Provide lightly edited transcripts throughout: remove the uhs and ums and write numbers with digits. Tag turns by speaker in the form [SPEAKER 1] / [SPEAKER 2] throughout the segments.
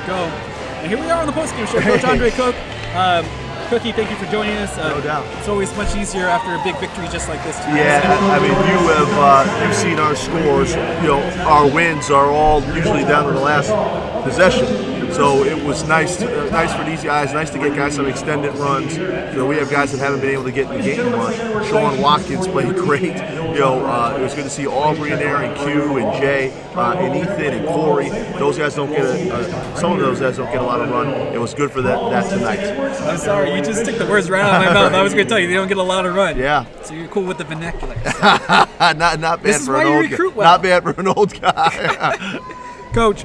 [SPEAKER 1] go. And here we are on the postgame show. Coach Andre Cook. Cookie, thank you for joining us.
[SPEAKER 2] No doubt.
[SPEAKER 1] It's always much easier after a big victory just like this.
[SPEAKER 2] Yeah, I mean, you've seen our scores. You know, our wins are all usually down to the last possession. So it was nice for these guys. Nice to get guys some extended runs. You know, we have guys that haven't been able to get in the game much. Sean Watkins played great. You know, it was good to see Aubrey in there, and Q, and Jay, and Ethan, and Corey. Those guys don't get some of those guys don't get a lot of run. It was good for that tonight.
[SPEAKER 1] I'm sorry, you just took the words right out of my mouth. I was going to tell you they don't get a lot of run.
[SPEAKER 2] Yeah.
[SPEAKER 1] So you're cool with the vernacular.
[SPEAKER 2] not bad for an old guy. Well. Not bad for an old guy.
[SPEAKER 1] Coach.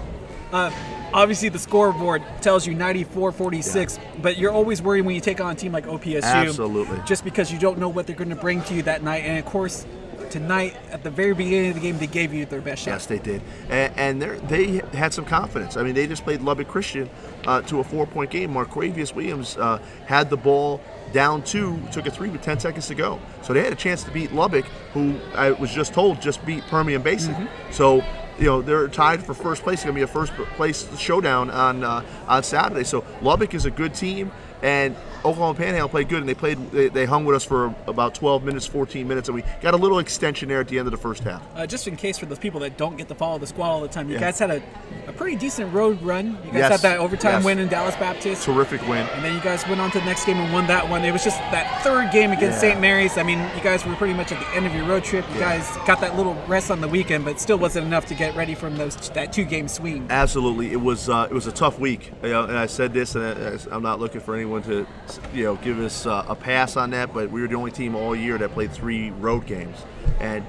[SPEAKER 1] Obviously, the scoreboard tells you 94-46, but you're always worried when you take on a team like OPSU.
[SPEAKER 2] Absolutely.
[SPEAKER 1] Just because you don't know what they're going to bring to you that night. And, of course, tonight, at the very beginning of the game, they gave you their best shot.
[SPEAKER 2] Yes, they did. And they had some confidence. I mean, they just played Lubbock Christian to a 4-point game. Marquavius Williams had the ball down 2, took a 3 with 10 seconds to go. So they had a chance to beat Lubbock, who I was just told just beat Permian Basin. Mm-hmm. So, you know, they're tied for first place. It's going to be a first place showdown on Saturday. So Lubbock is a good team, and Oklahoma Panhandle played good, and they hung with us for about 12 minutes, 14 minutes, and we got a little extension there at the end of the first half.
[SPEAKER 1] Just in case for those people that don't get to follow the squad all the time, you guys had a pretty decent road run. You guys had that overtime win in Dallas Baptist.
[SPEAKER 2] Terrific win.
[SPEAKER 1] And then you guys went on to the next game and won that one. It was just that third game against St. Mary's. I mean, you guys were pretty much at the end of your road trip. You guys got that little rest on the weekend, but still wasn't enough to get ready from that 2-game swing.
[SPEAKER 2] Absolutely. It was a tough week. You know, and I said this, and I'm not looking for anyone to, you know, give us a pass on that, but we were the only team all year that played 3 road games, and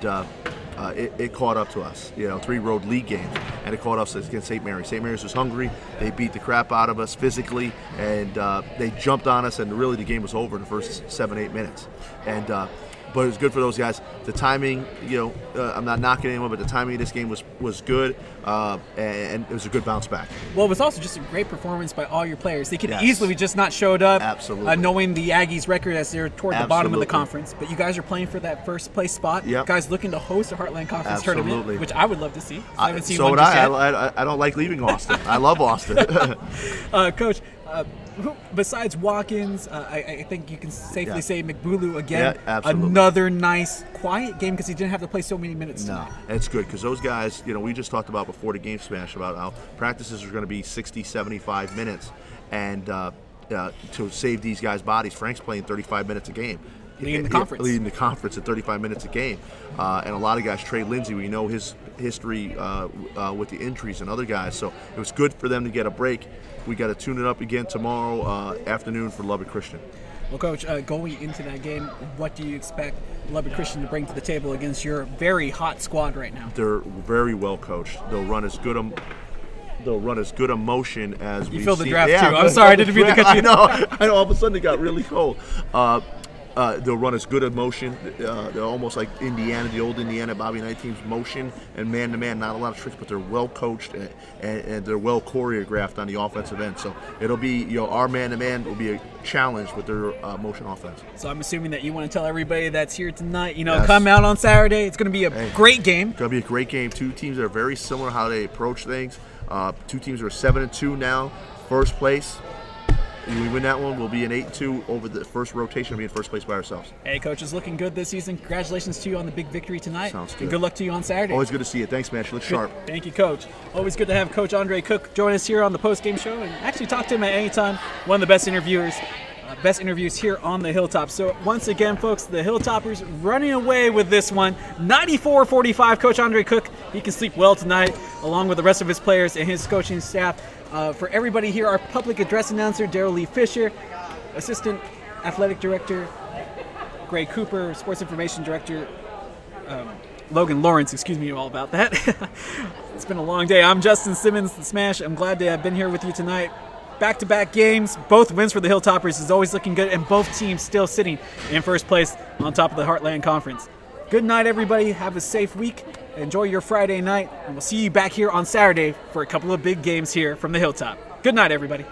[SPEAKER 2] it caught up to us. You know, 3 road league games, and it caught us against St. Mary's. St. Mary's was hungry. They beat the crap out of us physically, and they jumped on us, and really the game was over in the first 7-8 minutes. And but it was good for those guys. The timing, you know, I'm not knocking anyone, but the timing of this game was good, and it was a good bounce back.
[SPEAKER 1] Well, it was also just a great performance by all your players. They could easily just not showed up, knowing the Aggies' record as they're toward the bottom of the conference. But you guys are playing for that first place spot. Yep. Guys looking to host a Heartland Conference tournament, which I would love to see. I haven't seen one just yet.
[SPEAKER 2] I don't like leaving Austin. I love Austin.
[SPEAKER 1] Coach, besides Watkins, I think you can safely say McBulu again.
[SPEAKER 2] Yeah,
[SPEAKER 1] another nice, quiet game because he didn't have to play so many minutes tonight.
[SPEAKER 2] No, it's good because those guys, you know, we just talked about before the game smash about how practices are going to be 60, 75 minutes, and to save these guys' bodies, Frank's playing 35 minutes a game.
[SPEAKER 1] Leading the conference.
[SPEAKER 2] Leading the conference at 35 minutes a game. And a lot of guys, Trey Lindsay, we know his history with the injuries and other guys, so it was good for them to get a break. We got to tune it up again tomorrow afternoon for Lubbock Christian.
[SPEAKER 1] Well, Coach, going into that game, what do you expect Lubbock Christian to bring to the table against your very hot squad right now?
[SPEAKER 2] They're very well coached. They'll run as good a motion as we see.
[SPEAKER 1] You filled the draft too. I'm sorry, I didn't mean to cut you.
[SPEAKER 2] I know. All of a sudden it got really cold. They'll run as good a motion. They're almost like Indiana, the old Indiana Bobby Knight team's motion and man-to-man. Not a lot of tricks, but they're well coached and they're well choreographed on the offensive end. So it'll be, you know, our man-to-man will be a challenge with their motion offense. So
[SPEAKER 1] I'm assuming that you want to tell everybody that's here tonight, you know, come out on Saturday. It's going to be a great game.
[SPEAKER 2] It's going to be a great game. 2 teams that are very similar how they approach things. 2 teams are 7-2 now, first place. If we win that one, we'll be an 8-2 over the first rotation. We'll be in first place by ourselves.
[SPEAKER 1] Hey, Coach, it's looking good this season. Congratulations to you on the big victory tonight.
[SPEAKER 2] Sounds good.
[SPEAKER 1] And good luck to you on Saturday.
[SPEAKER 2] Always good to see you. Thanks, man. You look sharp.
[SPEAKER 1] Thank you, Coach. Always good to have Coach Andre Cook join us here on the post-game show and actually talk to him at any time. One of the best interviewers. Best interviews here on the Hilltop. So once again, folks, the Hilltoppers running away with this one. 94-45, Coach Andre Cook. He can sleep well tonight, along with the rest of his players and his coaching staff. For everybody here, our public address announcer, Daryl Lee Fisher, Assistant Athletic Director, Greg Cooper, Sports Information Director, Logan Lawrence, excuse me all about that. It's been a long day. I'm Justin Simmons, the Smash. I'm glad to have been here with you tonight. Back-to-back games, both wins for the Hilltoppers is always looking good, and both teams still sitting in first place on top of the Heartland Conference. Good night, everybody. Have a safe week. Enjoy your Friday night, and we'll see you back here on Saturday for a couple of big games here from the Hilltop. Good night, everybody.